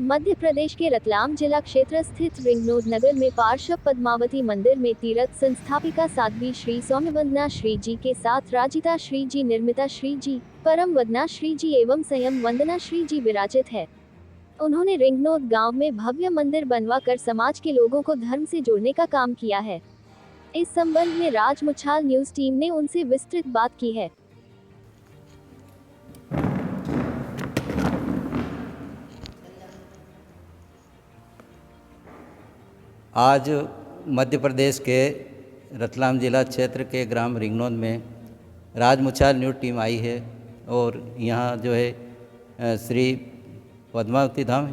मध्य प्रदेश के रतलाम जिला क्षेत्र स्थित रिंगनोद नगर में पार्श्व पद्मावती मंदिर में तीर्थ संस्थापिका साध्वी श्री सौम्यवंदना श्री जी के साथ राजिता श्री जी, निर्मिता श्री जी, परम वदना श्री जी एवं संयम वंदना श्री जी विराजित है। उन्होंने रिंगनोद गांव में भव्य मंदिर बनवा कर समाज के लोगों को धर्म से जोड़ने का काम किया है। इस संबंध में राजमुछाल न्यूज टीम ने उनसे विस्तृत बात की है। आज मध्य प्रदेश के रतलाम जिला क्षेत्र के ग्राम रिंगनोद में राजमुछाल न्यूज़ टीम आई है और यहाँ जो है श्री पद्मावती धाम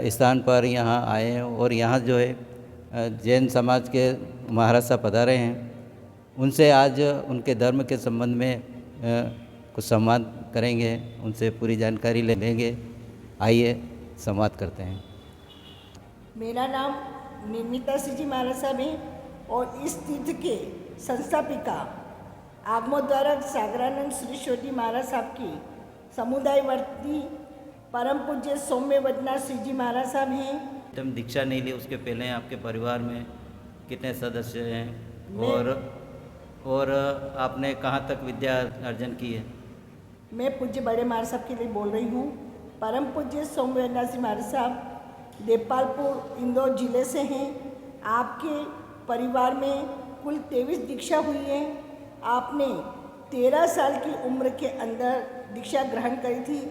स्थान पर यहाँ आए हैं और यहाँ जो है जैन समाज के महाराज साहब पधारे हैं। उनसे आज उनके धर्म के संबंध में कुछ संवाद करेंगे, उनसे पूरी जानकारी ले लेंगे। आइए संवाद करते हैं। मेरा नाम निर्मिता श्री जी महाराज साहब है और इस तीर्थ के संस्थापिका आगमोद्वारक सागरानंद श्री छोटी महाराज साहब की समुदायवर्ती परम पूज्य सौम्यवदना श्री जी महाराज साहब हैं। तुम दीक्षा नहीं ली, उसके पहले आपके परिवार में कितने सदस्य हैं और आपने कहाँ तक विद्या अर्जन की है? मैं पूज्य बड़े महाराज साहब के लिए बोल रही हूँ। परम पूज्य सौम्यवदना श्री महाराज साहब देपालपुर इंदौर जिले से हैं। आपके परिवार में कुल 23 दीक्षा हुई है। आपने 13 साल की उम्र के अंदर दीक्षा ग्रहण करी थी।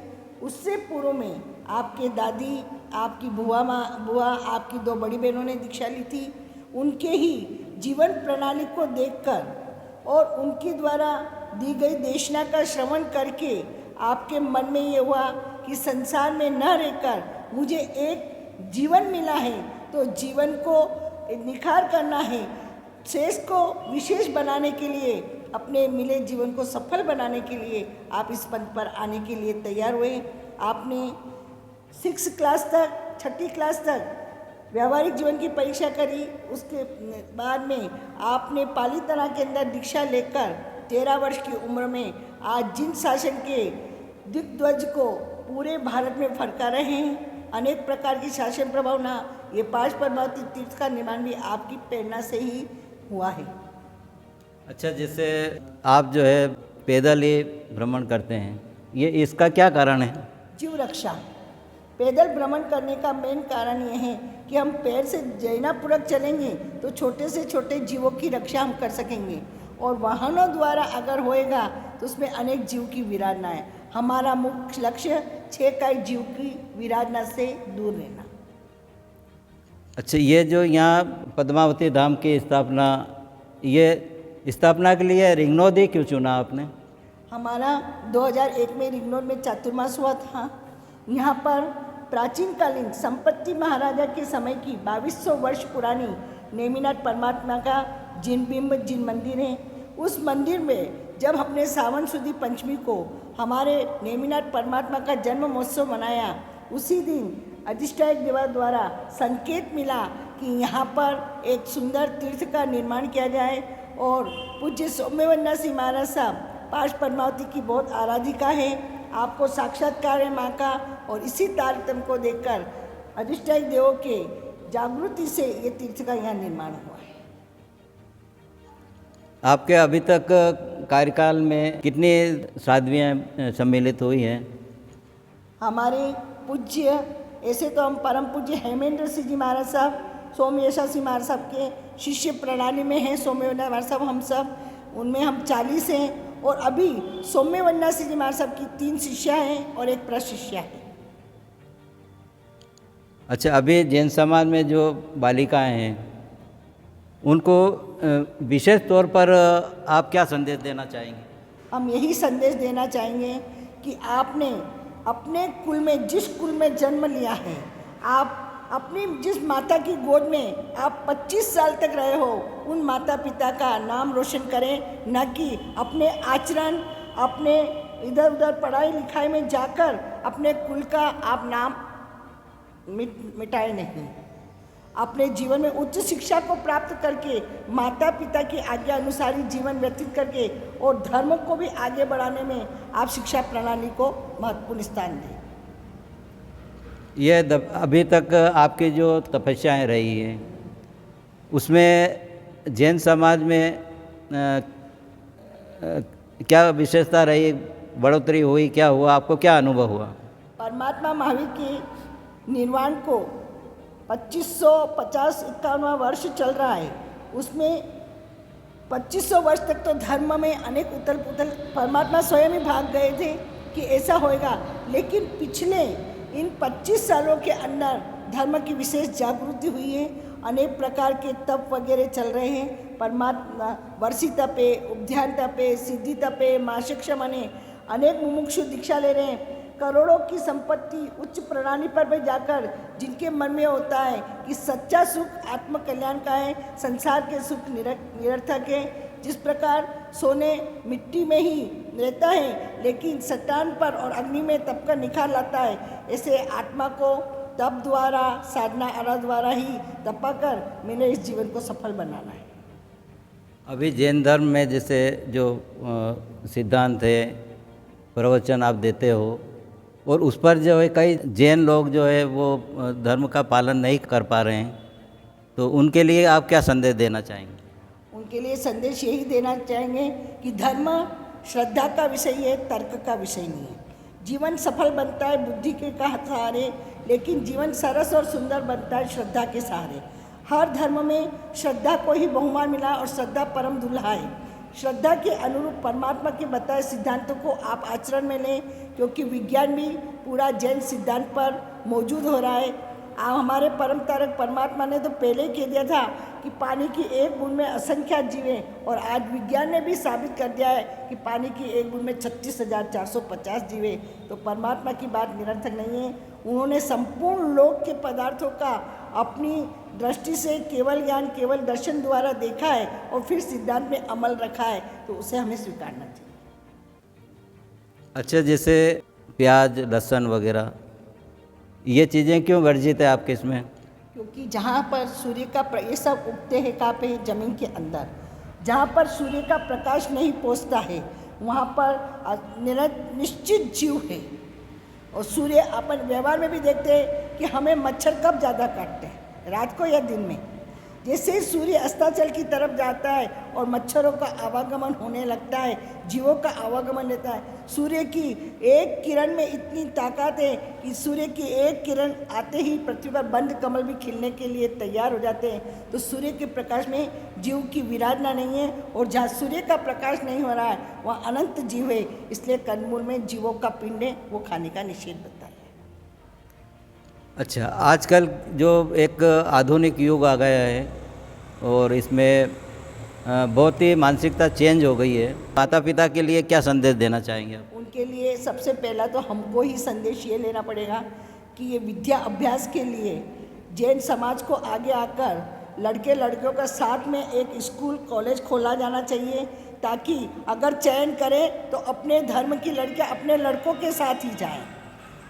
उससे पूर्व में आपके दादी, आपकी बुआ, आपकी 2 बड़ी बहनों ने दीक्षा ली थी। उनके ही जीवन प्रणाली को देखकर और उनके द्वारा दी गई देशना का श्रवण करके आपके मन में ये हुआ कि संसार में न रहकर मुझे एक जीवन मिला है तो जीवन को निखार करना है, शेष को विशेष बनाने के लिए, अपने मिले जीवन को सफल बनाने के लिए आप इस पंथ पर आने के लिए तैयार हुए। आपने 6 क्लास तक, 6ठी क्लास तक व्यावहारिक जीवन की परीक्षा करी। उसके बाद में आपने पाली तरह के अंदर दीक्षा लेकर 13 वर्ष की उम्र में आज जिन शासन के दिग्ध्वज को पूरे भारत में फरका रहे हैं, अनेक प्रकार की शासन प्रभावना, ये 5 पद्मावती तीर्थ का निर्माण भी आपकी प्रेरणा से ही हुआ है। अच्छा, जैसे आप जो है पैदल ही भ्रमण करते हैं, ये इसका क्या कारण है? जीव रक्षा। पैदल भ्रमण करने का मेन कारण ये है कि हम पैर से जैनापूर्वक चलेंगे तो छोटे से छोटे जीवों की रक्षा हम कर सकेंगे और वाहनों द्वारा अगर होएगा तो उसमें अनेक जीव की विराधना है। हमारा मुख्य लक्ष्य 6 काई जीव की विराधना से दूर रहना। अच्छा, ये जो यहाँ पद्मावती धाम की स्थापना, ये स्थापना के लिए रिंगनोद ही क्यों चुना आपने? हमारा 2001 में रिंगनोद में चातुर्मास हुआ था। यहाँ पर प्राचीन कालीन संपत्ति महाराजा के समय की 2200 वर्ष पुरानी नेमिनाथ परमात्मा का जिन बिंब, जिन मंदिर है, उस मंदिर में जब हमने सावन सुदी पंचमी को हमारे नेमिनाथ परमात्मा का जन्म महोत्सव मनाया, उसी दिन अधिष्ठायक देवा द्वारा संकेत मिला कि यहाँ पर एक सुंदर तीर्थ का निर्माण किया जाए और पूज्य सौम्यवंदना श्री महाराज साहब 5 पद्मावती की बहुत आराधिका है। आपको साक्षात्कार है माँ का और इसी तारतम्य को देखकर अधिष्ठायक देवों के जागृति से ये तीर्थ का यहाँ निर्माण हुआ है। आपके अभी तक कार्यकाल में कितनी साध्वियाँ सम्मिलित हुई हैं? हमारे पूज्य, ऐसे तो हम परम पूज्य हेमेंद्र सिंह जी महाराज साहब सौम्यशा सिंह महाराज साहब के शिष्य प्रणाली में हैं। सौम्यवंदना महाराज साहब हम सब, उनमें हम 40 हैं और अभी सौम्यवंदना सिंह जी महाराज साहब की 3 शिष्या हैं और 1 प्रशिष्या है। अच्छा, अभी जैन समाज में जो बालिकाएं हैं उनको विशेष तौर पर आप क्या संदेश देना चाहेंगे? हम यही संदेश देना चाहेंगे कि आपने अपने कुल में, जिस कुल में जन्म लिया है, आप अपनी जिस माता की गोद में आप 25 साल तक रहे हो, उन माता पिता का नाम रोशन करें, न कि अपने आचरण, अपने इधर उधर पढ़ाई लिखाई में जाकर अपने कुल का आप नाम मिटाए नहीं। अपने जीवन में उच्च शिक्षा को प्राप्त करके, माता पिता की आज्ञा अनुसार जीवन व्यतीत करके और धर्म को भी आगे बढ़ाने में आप शिक्षा प्रणाली को महत्वपूर्ण स्थान दें। अभी तक आपकी जो तपस्याएं रही हैं उसमें जैन समाज में क्या विशेषता रही, बढ़ोतरी हुई, क्या हुआ, आपको क्या अनुभव हुआ? परमात्मा महावीर के निर्वाण को 2550-51वां वर्ष चल रहा है। उसमें 2500 वर्ष तक तो धर्म में अनेक उथल पुथल, परमात्मा स्वयं ही भाग गए थे कि ऐसा होएगा, लेकिन पिछले इन 25 सालों के अंदर धर्म की विशेष जागृति हुई है। अनेक प्रकार के तप वगैरह चल रहे हैं। परमात्मा वर्षी तपे, उपध्यान तपे, सिद्धि तपे, मासिक क्षमने, अनेक मुमुक्षु दीक्षा ले रहे हैं। करोड़ों की संपत्ति उच्च प्रणाली पर भी जाकर जिनके मन में होता है कि सच्चा सुख आत्म कल्याण का है, संसार के सुख निरर्थक है। जिस प्रकार सोने मिट्टी में ही रहता है लेकिन चट्टान पर और अग्नि में तप कर निखार लाता है, ऐसे आत्मा को तप द्वारा, साधना आराधना द्वारा ही तपा कर मैंने इस जीवन को सफल बनाना है। अभी जैन धर्म में जैसे जो सिद्धांत है, प्रवचन आप देते हो, और उस पर जो है कई जैन लोग जो है वो धर्म का पालन नहीं कर पा रहे हैं, तो उनके लिए आप क्या संदेश देना चाहेंगे? उनके लिए संदेश यही देना चाहेंगे कि धर्म श्रद्धा का विषय है, तर्क का विषय नहीं है। जीवन सफल बनता है बुद्धि के सहारे, लेकिन जीवन सरस और सुंदर बनता है श्रद्धा के सहारे। हर धर्म में श्रद्धा को ही बहुमान मिला और श्रद्धा परम दुल्हा है। श्रद्धा के अनुरूप परमात्मा के बताए सिद्धांतों को आप आचरण में लें, क्योंकि विज्ञान भी पूरा जैन सिद्धांत पर मौजूद हो रहा है। हमारे परम तारक परमात्मा ने तो पहले ही कह दिया था कि पानी की एक बूंद में असंख्यात जीव हैं, और आज विज्ञान ने भी साबित कर दिया है कि पानी की एक बूंद में 36,450 जीव हैं। तो परमात्मा की बात निरर्थक नहीं है। उन्होंने संपूर्ण लोक के पदार्थों का अपनी दृष्टि से केवल ज्ञान, केवल दर्शन द्वारा देखा है और फिर सिद्धांत में अमल रखा है, तो उसे हमें स्वीकारना चाहिए। अच्छा, जैसे प्याज, लहसुन वगैरह ये चीज़ें क्यों वर्जित है आपके इसमें? क्योंकि जहाँ पर सूर्य का ये सब उगते हैं कहाँ पे? जमीन के अंदर। जहाँ पर सूर्य का प्रकाश नहीं पहुँचता है वहाँ पर निश्चित जीव है। और सूर्य अपन व्यवहार में भी देखते हैं कि हमें मच्छर कब ज़्यादा काटते हैं, रात को या दिन में। जैसे ही सूर्य अस्ताचल की तरफ जाता है और मच्छरों का आवागमन होने लगता है, जीवों का आवागमन रहता है। सूर्य की एक किरण में इतनी ताकत है कि सूर्य की एक किरण आते ही पृथ्वी पर बंद कमल भी खिलने के लिए तैयार हो जाते हैं। तो सूर्य के प्रकाश में जीव की विराधना नहीं है, और जहाँ सूर्य का प्रकाश नहीं हो रहा है वहाँ अनंत जीव है। इसलिए कंदमूल में जीवों का पिंड है, वो खाने का निषेध बताया है। अच्छा, आजकल जो एक आधुनिक युग आ गया है और इसमें बहुत ही मानसिकता चेंज हो गई है, माता पिता के लिए क्या संदेश देना चाहेंगे आप? उनके लिए सबसे पहला तो हमको ही संदेश ये लेना पड़ेगा कि ये विद्या अभ्यास के लिए जैन समाज को आगे आकर लड़के लड़कियों का साथ में एक स्कूल कॉलेज खोला जाना चाहिए, ताकि अगर चयन करें तो अपने धर्म की लड़कियां अपने लड़कों के साथ ही जाएं।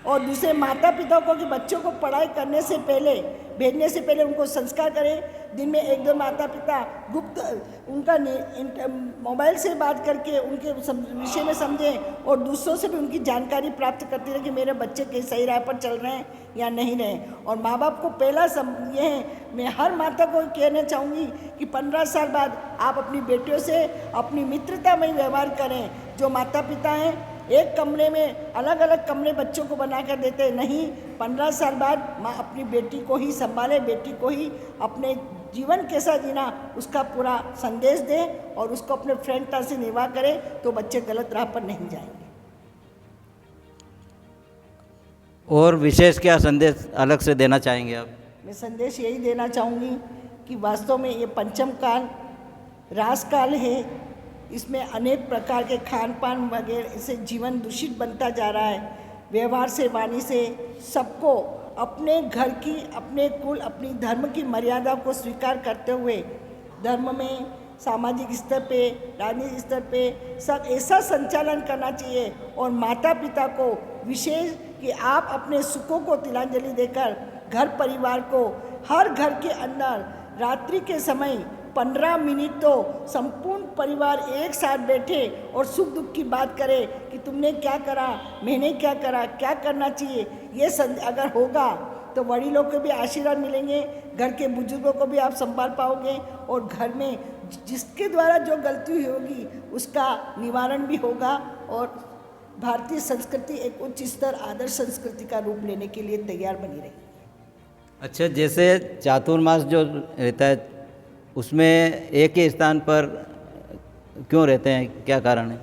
और दूसरे माता पिता को कि बच्चों को पढ़ाई करने से पहले, भेजने से पहले उनको संस्कार करें। दिन में 1-2 माता पिता गुप्त उनका मोबाइल से बात करके उनके विषय में समझें, और दूसरों से भी उनकी जानकारी प्राप्त करती रहे कि मेरे बच्चे के सही राह पर चल रहे हैं या नहीं रहे। और माँ बाप को पहला ये है, मैं हर माता को कहना चाहूँगी कि 15 साल बाद आप अपनी बेटियों से अपनी मित्रता में व्यवहार करें। जो माता पिता हैं एक कमरे में अलग अलग कमरे बच्चों को बना कर देते नहीं, 15 साल बाद माँ अपनी बेटी को ही संभाले, बेटी को ही अपने जीवन कैसा जीना उसका पूरा संदेश दे और उसको अपने फ्रेंडता से निर्वाह करे, तो बच्चे गलत राह पर नहीं जाएंगे। और विशेष क्या संदेश अलग से देना चाहेंगे आप? मैं संदेश यही देना चाहूँगी कि वास्तव में ये पंचम काल रास काल है। इसमें अनेक प्रकार के खान पान वगैरह से जीवन दूषित बनता जा रहा है। व्यवहार से, वाणी से सबको अपने घर की, अपने कुल, अपनी धर्म की मर्यादा को स्वीकार करते हुए धर्म में, सामाजिक स्तर पे, राजनीतिक स्तर पे सब ऐसा संचालन करना चाहिए। और माता पिता को विशेष कि आप अपने सुखों को तिलांजलि देकर घर परिवार को, हर घर के अंदर रात्रि के समय 15 मिनट तो संपूर्ण परिवार एक साथ बैठे और सुख दुख की बात करे कि तुमने क्या करा, मैंने क्या करा, क्या करना चाहिए। ये अगर होगा तो वडीलों को भी आशीर्वाद मिलेंगे, घर के बुजुर्गों को भी आप संभाल पाओगे और घर में जिसके द्वारा जो गलती हुई होगी उसका निवारण भी होगा और भारतीय संस्कृति एक उच्च स्तर आदर्श संस्कृति का रूप लेने के लिए तैयार बनी रही। अच्छा, जैसे चातुर्मास जो रहता है उसमें एक ही स्थान पर क्यों रहते हैं, क्या कारण है?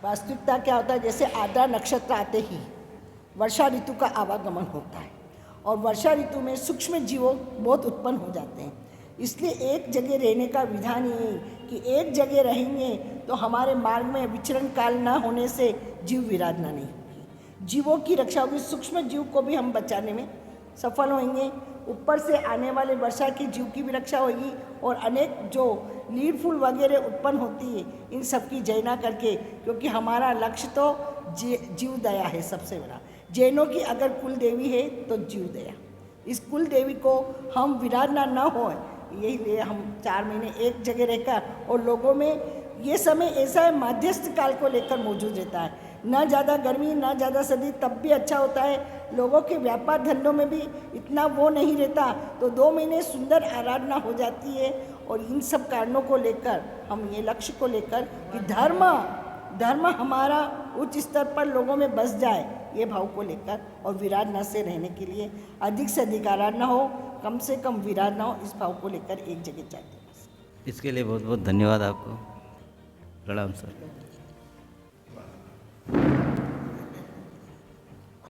वास्तविकता क्या होता है, जैसे आद्रा नक्षत्र आते ही वर्षा ऋतु का आवागमन होता है और वर्षा ऋतु में सूक्ष्म जीवों बहुत उत्पन्न हो जाते हैं। इसलिए एक जगह रहने का विधान ये है कि एक जगह रहेंगे तो हमारे मार्ग में विचरण काल न होने से जीव विराधना नहीं होगी, जीवों की रक्षा होगी, सूक्ष्म जीव को भी हम बचाने में सफल होंगे। ऊपर से आने वाले वर्षा की जीव की भी रक्षा होगी और अनेक जो लीड फूल वगैरह उत्पन्न होती है इन सब की जयना करके, क्योंकि हमारा लक्ष्य तो जीव दया है सबसे बड़ा। जैनों की अगर कुल देवी है तो जीव दया, इस कुल देवी को हम विराधना न हो, यही लिए हम 4 महीने एक जगह रहकर, और लोगों में ये समय ऐसा है मध्यस्थ काल को लेकर मौजूद रहता है, ना ज़्यादा गर्मी ना ज़्यादा सर्दी, तब भी अच्छा होता है। लोगों के व्यापार धंधों में भी इतना वो नहीं रहता, तो 2 महीने सुंदर आराधना हो जाती है। और इन सब कारणों को लेकर हम ये लक्ष्य को लेकर कि धर्म हमारा उच्च स्तर पर लोगों में बस जाए, ये भाव को लेकर और विराधना से रहने के लिए अधिक से अधिक आराधना हो, कम से कम विराधना हो, इस भाव को लेकर एक जगह चाहते हैं। इसके लिए बहुत बहुत धन्यवाद आपको। प्रणाम सर।